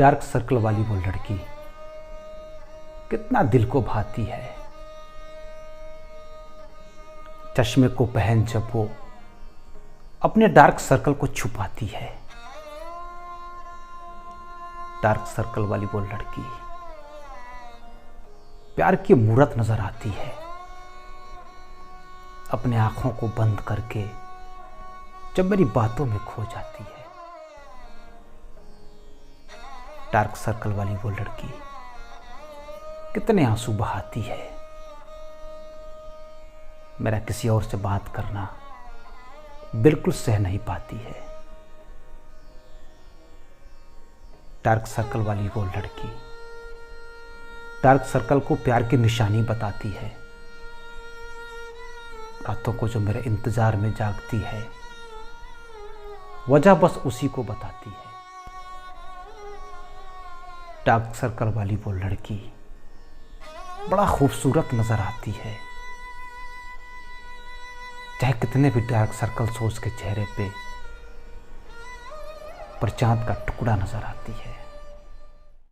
Dark circle वाली वो लड़की कितना दिल को भाती है। चश्मे को पहन जब वो अपने डार्क सर्कल को छुपाती है। डार्क सर्कल वाली वो लड़की प्यार की मूरत नजर आती है। अपने आंखों को बंद करके जब मेरी बातों में खो जाती है। डार्क सर्कल वाली वो लड़की कितने आंसू बहाती है। मेरा किसी और से बात करना बिल्कुल सह नहीं पाती है। डार्क सर्कल वाली वो लड़की डार्क सर्कल को प्यार की निशानी बताती है। रातों को जो मेरे इंतजार में जागती है, वजह बस उसी को बताती है। डार्क सर्कल वाली वो लड़की बड़ा खूबसूरत नजर आती है। चाहे कितने भी डार्क सर्कल्स हो उसके चेहरे पे, पर चांद का टुकड़ा नजर आती है।